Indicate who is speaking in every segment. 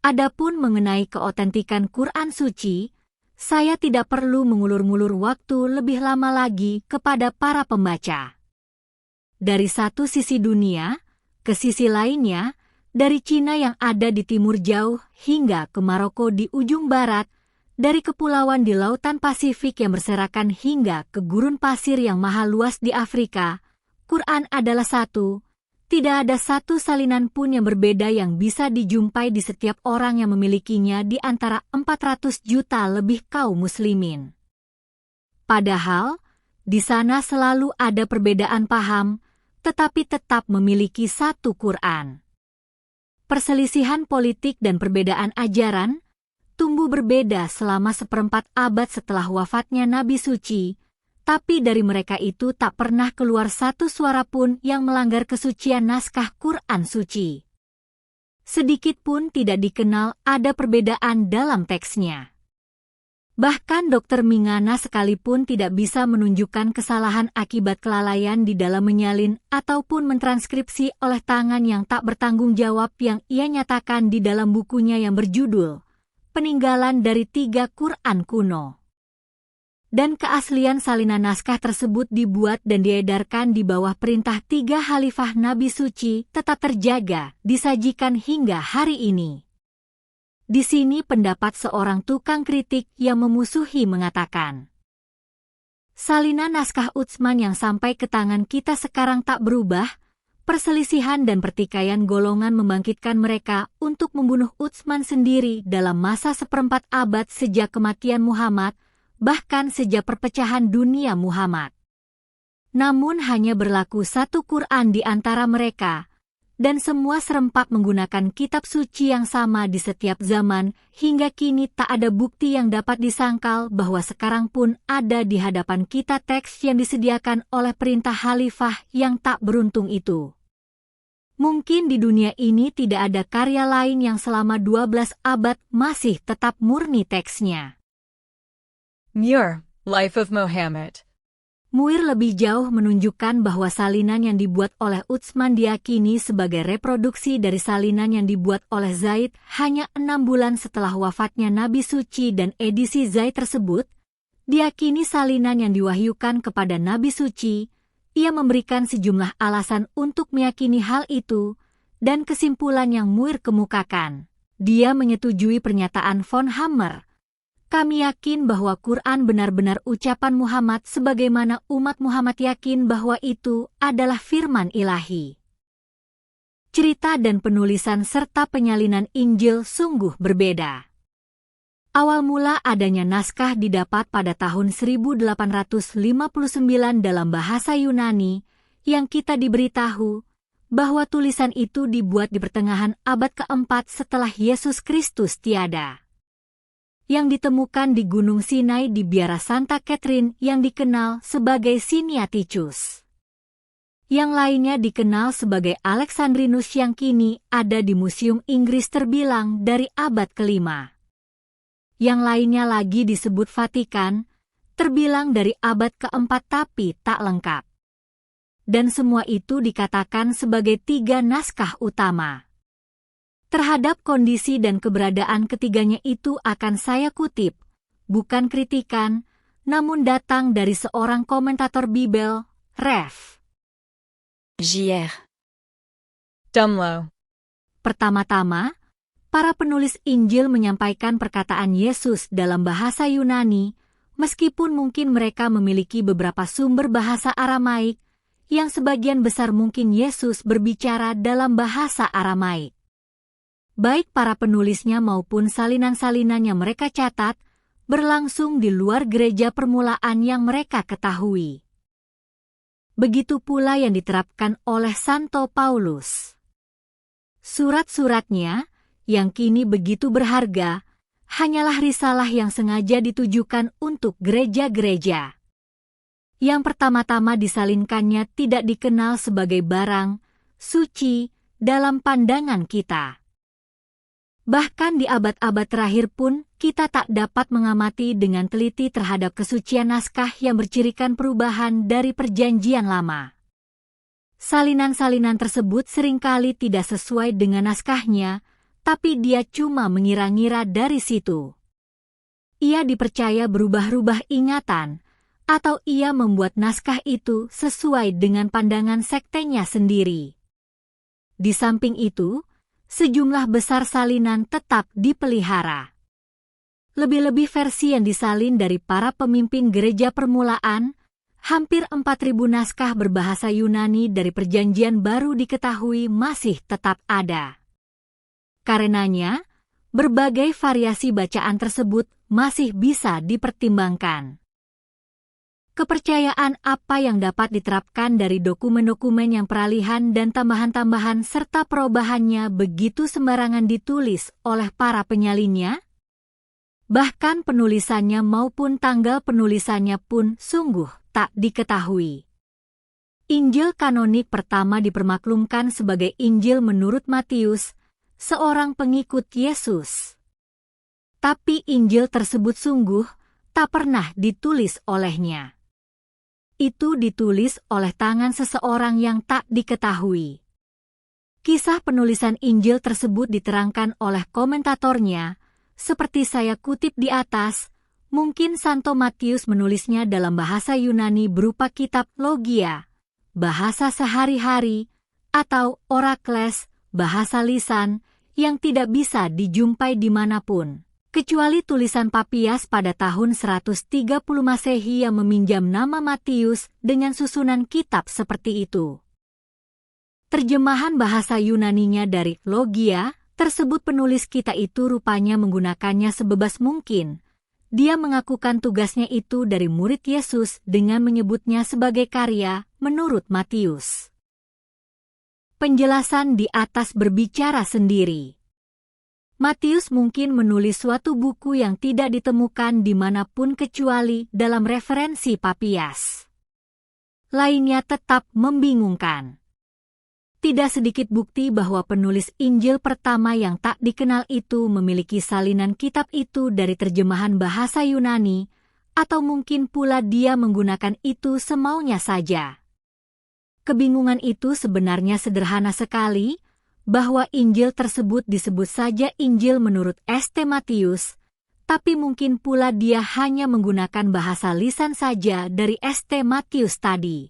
Speaker 1: Adapun mengenai keotentikan Quran suci, saya tidak perlu mengulur-ngulur waktu lebih lama lagi kepada para pembaca. Dari satu sisi dunia ke sisi lainnya, dari Cina yang ada di timur jauh hingga ke Maroko di ujung barat, dari kepulauan di lautan Pasifik yang berserakan hingga ke gurun pasir yang maha luas di Afrika, Quran adalah satu. Tidak ada satu salinan pun yang berbeda yang bisa dijumpai di setiap orang yang memilikinya di antara 400 juta lebih kaum muslimin. Padahal, di sana selalu ada perbedaan paham, tetapi tetap memiliki satu Quran. Perselisihan politik dan perbedaan ajaran tumbuh berbeda selama seperempat abad setelah wafatnya Nabi Suci, tapi dari mereka itu tak pernah keluar satu suara pun yang melanggar kesucian naskah Quran suci. Sedikit pun tidak dikenal ada perbedaan dalam teksnya. Bahkan Dr. Mingana sekalipun tidak bisa menunjukkan kesalahan akibat kelalaian di dalam menyalin ataupun mentranskripsi oleh tangan yang tak bertanggung jawab yang ia nyatakan di dalam bukunya yang berjudul Peninggalan dari 3 Quran Kuno. Dan keaslian salinan naskah tersebut dibuat dan diedarkan di bawah perintah 3 Khalifah Nabi Suci tetap terjaga, disajikan hingga hari ini. Di sini pendapat seorang tukang kritik yang memusuhi mengatakan, salinan naskah Utsman yang sampai ke tangan kita sekarang tak berubah, perselisihan dan pertikaian golongan membangkitkan mereka untuk membunuh Utsman sendiri dalam masa seperempat abad sejak kematian Muhammad, bahkan sejak perpecahan dunia Muhammad. Namun hanya berlaku satu Quran di antara mereka, dan semua serempak menggunakan kitab suci yang sama di setiap zaman, hingga kini tak ada bukti yang dapat disangkal bahwa sekarang pun ada di hadapan kita teks yang disediakan oleh perintah Khalifah yang tak beruntung itu. Mungkin di dunia ini tidak ada karya lain yang selama 12 abad masih tetap murni teksnya.
Speaker 2: Muir, Life of Muhammad.
Speaker 1: Muir lebih jauh menunjukkan bahwa salinan yang dibuat oleh Utsman diyakini sebagai reproduksi dari salinan yang dibuat oleh Zaid hanya 6 bulan setelah wafatnya Nabi Suci, dan edisi Zaid tersebut diyakini salinan yang diwahyukan kepada Nabi Suci. Ia memberikan sejumlah alasan untuk meyakini hal itu, dan kesimpulan yang Muir kemukakan. Dia menyetujui pernyataan von Hammer. Kami yakin bahwa Quran benar-benar ucapan Muhammad sebagaimana umat Muhammad yakin bahwa itu adalah firman ilahi. Cerita dan penulisan serta penyalinan Injil sungguh berbeda. Awal mula adanya naskah didapat pada tahun 1859 dalam bahasa Yunani, yang kita diberitahu bahwa tulisan itu dibuat di pertengahan abad keempat setelah Yesus Kristus tiada. Yang ditemukan di Gunung Sinai di biara Santa Catherine yang dikenal sebagai Sinaiticus. Yang lainnya dikenal sebagai Alexandrinus yang kini ada di Museum Inggris terbilang dari abad ke-5. Yang lainnya lagi disebut Vatikan, terbilang dari abad ke-4 tapi tak lengkap. Dan semua itu dikatakan sebagai 3 naskah utama. Terhadap kondisi dan keberadaan ketiganya itu akan saya kutip, bukan kritikan, namun datang dari seorang komentator Bibel, Rev.
Speaker 2: J.R. Dumlow.
Speaker 1: Pertama-tama, para penulis Injil menyampaikan perkataan Yesus dalam bahasa Yunani, meskipun mungkin mereka memiliki beberapa sumber bahasa Aramaik, yang sebagian besar mungkin Yesus berbicara dalam bahasa Aramaik. Baik para penulisnya maupun salinan-salinan yang mereka catat, berlangsung di luar gereja permulaan yang mereka ketahui. Begitu pula yang diterapkan oleh Santo Paulus. Surat-suratnya, yang kini begitu berharga, hanyalah risalah yang sengaja ditujukan untuk gereja-gereja. Yang pertama-tama disalinkannya tidak dikenal sebagai barang suci dalam pandangan kita. Bahkan di abad-abad terakhir pun, kita tak dapat mengamati dengan teliti terhadap kesucian naskah yang bercirikan perubahan dari perjanjian lama. Salinan-salinan tersebut seringkali tidak sesuai dengan naskahnya, tapi dia cuma mengira-ngira dari situ. Ia dipercaya berubah-ubah ingatan, atau ia membuat naskah itu sesuai dengan pandangan sektenya sendiri. Di samping itu, sejumlah besar salinan tetap dipelihara. Lebih-lebih versi yang disalin dari para pemimpin gereja permulaan, hampir 4.000 naskah berbahasa Yunani dari Perjanjian Baru diketahui masih tetap ada. Karenanya, berbagai variasi bacaan tersebut masih bisa dipertimbangkan. Kepercayaan apa yang dapat diterapkan dari dokumen-dokumen yang peralihan dan tambahan-tambahan serta perubahannya begitu sembarangan ditulis oleh para penyalinnya? Bahkan penulisannya maupun tanggal penulisannya pun sungguh tak diketahui. Injil kanonik pertama dipermaklumkan sebagai Injil menurut Matius, seorang pengikut Yesus. Tapi Injil tersebut sungguh tak pernah ditulis olehnya. Itu ditulis oleh tangan seseorang yang tak diketahui. Kisah penulisan Injil tersebut diterangkan oleh komentatornya, seperti saya kutip di atas, mungkin Santo Matius menulisnya dalam bahasa Yunani berupa kitab logia, bahasa sehari-hari, atau orakles, bahasa lisan, yang tidak bisa dijumpai dimanapun, kecuali tulisan Papias pada tahun 130 Masehi yang meminjam nama Matius dengan susunan kitab seperti itu. Terjemahan bahasa Yunaninya dari logia tersebut penulis kita itu rupanya menggunakannya sebebas mungkin. Dia mengakukan tugasnya itu dari murid Yesus dengan menyebutnya sebagai karya menurut Matius. Penjelasan di atas berbicara sendiri. Matius mungkin menulis suatu buku yang tidak ditemukan dimanapun kecuali dalam referensi Papias. Lainnya tetap membingungkan. Tidak sedikit bukti bahwa penulis Injil pertama yang tak dikenal itu memiliki salinan kitab itu dari terjemahan bahasa Yunani, atau mungkin pula dia menggunakan itu semaunya saja. Kebingungan itu sebenarnya sederhana sekali, bahwa Injil tersebut disebut saja Injil menurut St. Matius, tapi mungkin pula dia hanya menggunakan bahasa lisan saja dari St. Matius tadi.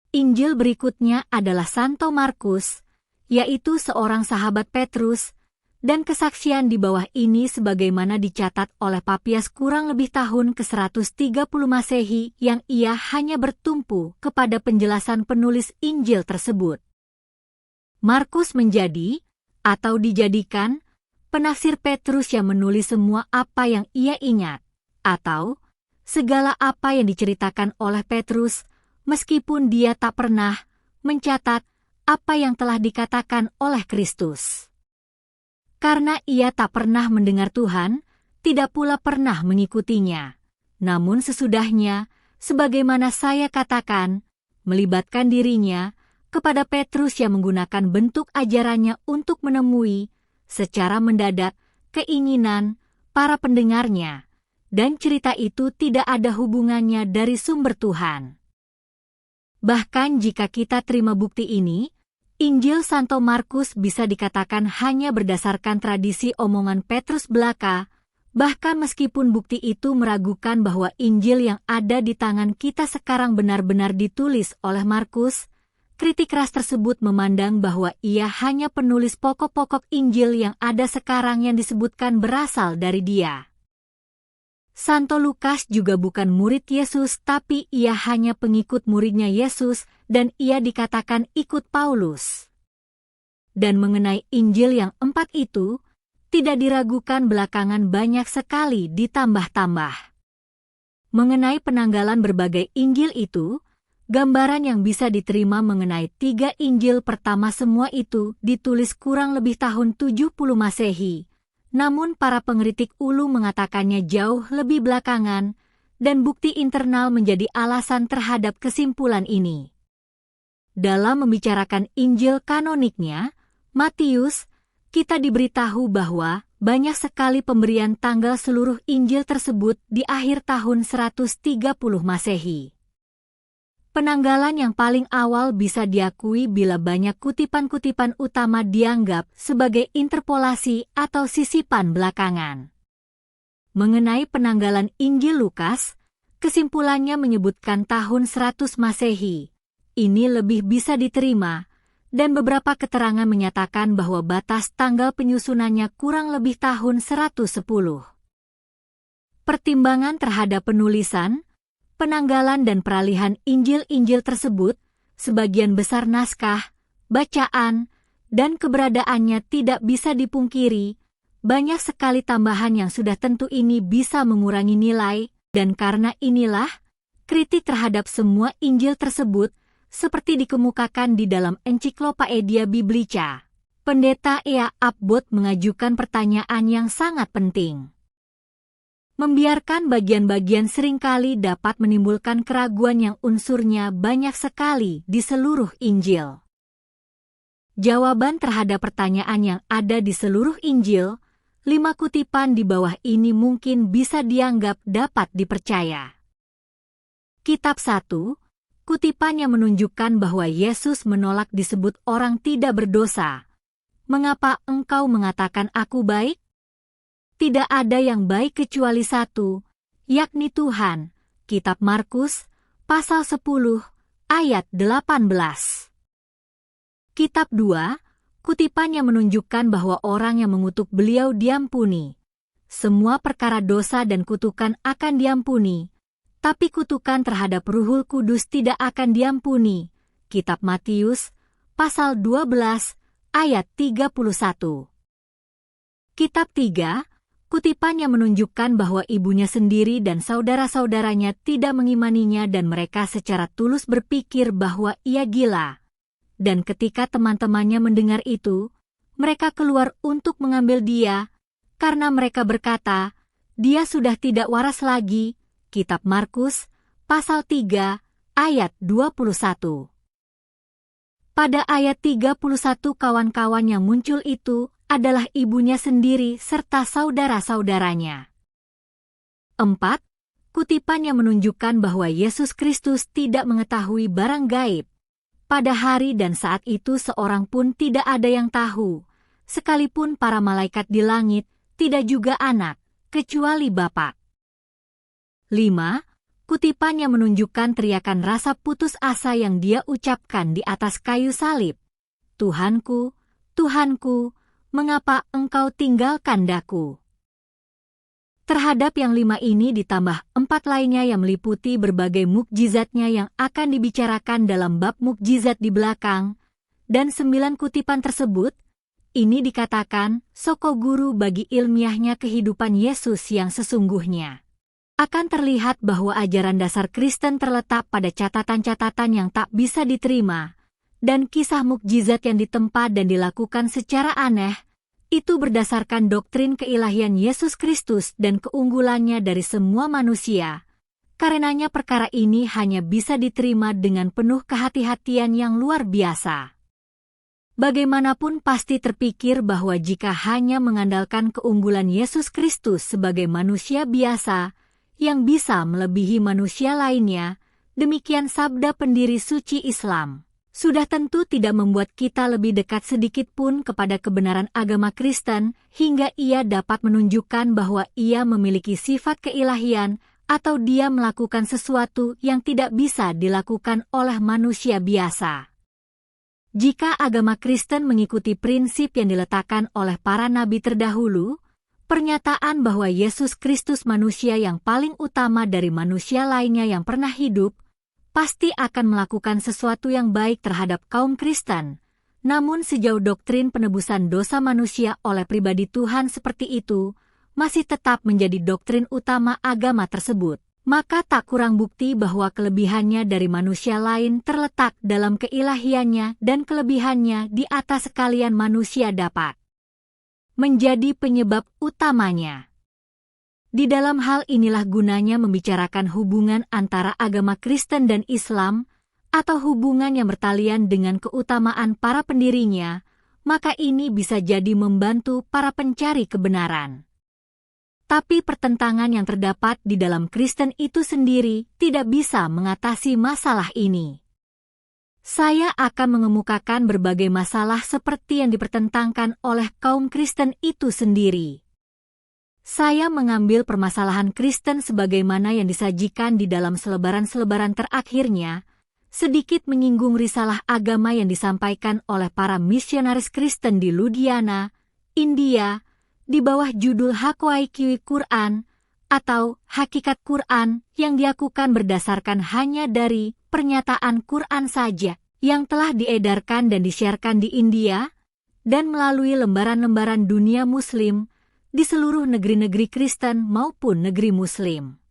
Speaker 1: Injil berikutnya adalah Santo Markus, yaitu seorang sahabat Petrus, dan kesaksian di bawah ini sebagaimana dicatat oleh Papias kurang lebih tahun ke-130 Masehi yang ia hanya bertumpu kepada penjelasan penulis Injil tersebut. Markus menjadi, atau dijadikan, penafsir Petrus yang menulis semua apa yang ia ingat, atau segala apa yang diceritakan oleh Petrus, meskipun dia tak pernah mencatat apa yang telah dikatakan oleh Kristus. Karena ia tak pernah mendengar Tuhan, tidak pula pernah mengikutinya. Namun sesudahnya, sebagaimana saya katakan, melibatkan dirinya kepada Petrus yang menggunakan bentuk ajarannya untuk menemui, secara mendadak, keinginan para pendengarnya, dan cerita itu tidak ada hubungannya dari sumber Tuhan. Bahkan jika kita terima bukti ini, Injil Santo Markus bisa dikatakan hanya berdasarkan tradisi omongan Petrus belaka, bahkan meskipun bukti itu meragukan bahwa Injil yang ada di tangan kita sekarang benar-benar ditulis oleh Markus, kritik keras tersebut memandang bahwa ia hanya penulis pokok-pokok Injil yang ada sekarang yang disebutkan berasal dari dia. Santo Lukas juga bukan murid Yesus, tapi ia hanya pengikut muridnya Yesus dan ia dikatakan ikut Paulus. Dan mengenai Injil yang 4 itu, tidak diragukan belakangan banyak sekali ditambah-tambah. Mengenai penanggalan berbagai Injil itu, gambaran yang bisa diterima mengenai 3 Injil pertama semua itu ditulis kurang lebih tahun 70 Masehi. Namun para pengkritik ulu mengatakannya jauh lebih belakangan, dan bukti internal menjadi alasan terhadap kesimpulan ini. Dalam membicarakan Injil kanoniknya, Matius, kita diberitahu bahwa banyak sekali pemberian tanggal seluruh Injil tersebut di akhir tahun 130 Masehi. Penanggalan yang paling awal bisa diakui bila banyak kutipan-kutipan utama dianggap sebagai interpolasi atau sisipan belakangan. Mengenai penanggalan Injil Lukas, kesimpulannya menyebutkan tahun 100 Masehi. Ini lebih bisa diterima, dan beberapa keterangan menyatakan bahwa batas tanggal penyusunannya kurang lebih tahun 110. Pertimbangan terhadap penulisan, penanggalan dan peralihan Injil-Injil tersebut, sebagian besar naskah, bacaan, dan keberadaannya tidak bisa dipungkiri. Banyak sekali tambahan yang sudah tentu ini bisa mengurangi nilai, dan karena inilah, kritik terhadap semua Injil tersebut, seperti dikemukakan di dalam Ensiklopedia Biblica. Pendeta Ea Abbot mengajukan pertanyaan yang sangat penting. Membiarkan bagian-bagian seringkali dapat menimbulkan keraguan yang unsurnya banyak sekali di seluruh Injil. Jawaban terhadap pertanyaan yang ada di seluruh Injil, 5 kutipan di bawah ini mungkin bisa dianggap dapat dipercaya. Kitab 1, kutipan yang menunjukkan bahwa Yesus menolak disebut orang tidak berdosa. Mengapa engkau mengatakan aku baik? Tidak ada yang baik kecuali satu, yakni Tuhan. Kitab Markus, pasal 10, ayat 18. Kitab 2, kutipan yang menunjukkan bahwa orang yang mengutuk beliau diampuni. Semua perkara dosa dan kutukan akan diampuni, tapi kutukan terhadap Ruhul Kudus tidak akan diampuni. Kitab Matius, pasal 12, ayat 31. Kitab 3, kutipan yang menunjukkan bahwa ibunya sendiri dan saudara-saudaranya tidak mengimaninya dan mereka secara tulus berpikir bahwa ia gila. Dan ketika teman-temannya mendengar itu, mereka keluar untuk mengambil dia, karena mereka berkata, dia sudah tidak waras lagi. Kitab Markus, pasal 3, ayat 21. Pada ayat 31 kawan-kawan yang muncul itu adalah ibunya sendiri serta saudara-saudaranya. 4. Kutipan yang menunjukkan bahwa Yesus Kristus tidak mengetahui barang gaib. Pada hari dan saat itu seorang pun tidak ada yang tahu, sekalipun para malaikat di langit, tidak juga anak, kecuali Bapa. 5. Kutipan yang menunjukkan teriakan rasa putus asa yang dia ucapkan di atas kayu salib. Tuhanku, Tuhanku, mengapa engkau tinggalkan daku? Terhadap yang 5 ini ditambah 4 lainnya yang meliputi berbagai mukjizatnya yang akan dibicarakan dalam bab mukjizat di belakang, dan 9 kutipan tersebut, ini dikatakan soko guru bagi ilmiahnya kehidupan Yesus yang sesungguhnya. Akan terlihat bahwa ajaran dasar Kristen terletak pada catatan-catatan yang tak bisa diterima, dan kisah mukjizat yang ditempa dan dilakukan secara aneh, itu berdasarkan doktrin keilahian Yesus Kristus dan keunggulannya dari semua manusia. Karenanya perkara ini hanya bisa diterima dengan penuh kehati-hatian yang luar biasa. Bagaimanapun pasti terpikir bahwa jika hanya mengandalkan keunggulan Yesus Kristus sebagai manusia biasa, yang bisa melebihi manusia lainnya, demikian sabda pendiri suci Islam, sudah tentu tidak membuat kita lebih dekat sedikit pun kepada kebenaran agama Kristen, hingga ia dapat menunjukkan bahwa ia memiliki sifat keilahian, atau dia melakukan sesuatu yang tidak bisa dilakukan oleh manusia biasa. Jika agama Kristen mengikuti prinsip yang diletakkan oleh para nabi terdahulu, pernyataan bahwa Yesus Kristus manusia yang paling utama dari manusia lainnya yang pernah hidup, pasti akan melakukan sesuatu yang baik terhadap kaum Kristen. Namun sejauh doktrin penebusan dosa manusia oleh pribadi Tuhan seperti itu, masih tetap menjadi doktrin utama agama tersebut, maka tak kurang bukti bahwa kelebihannya dari manusia lain terletak dalam keilahiannya dan kelebihannya di atas sekalian manusia dapat menjadi penyebab utamanya. Di dalam hal inilah gunanya membicarakan hubungan antara agama Kristen dan Islam, atau hubungan yang bertalian dengan keutamaan para pendirinya, maka ini bisa jadi membantu para pencari kebenaran. Tapi pertentangan yang terdapat di dalam Kristen itu sendiri tidak bisa mengatasi masalah ini. Saya akan mengemukakan berbagai masalah seperti yang dipertentangkan oleh kaum Kristen itu sendiri. Saya mengambil permasalahan Kristen sebagaimana yang disajikan di dalam selebaran-selebaran terakhirnya, sedikit menyinggung risalah agama yang disampaikan oleh para misionaris Kristen di Ludhiana, India, di bawah judul Haqqaiqul Quran atau Hakikat Quran yang diakukan berdasarkan hanya dari pernyataan Quran saja yang telah diedarkan dan disiarkan di India dan melalui lembaran-lembaran dunia Muslim di seluruh negeri-negeri Kristen maupun negeri Muslim.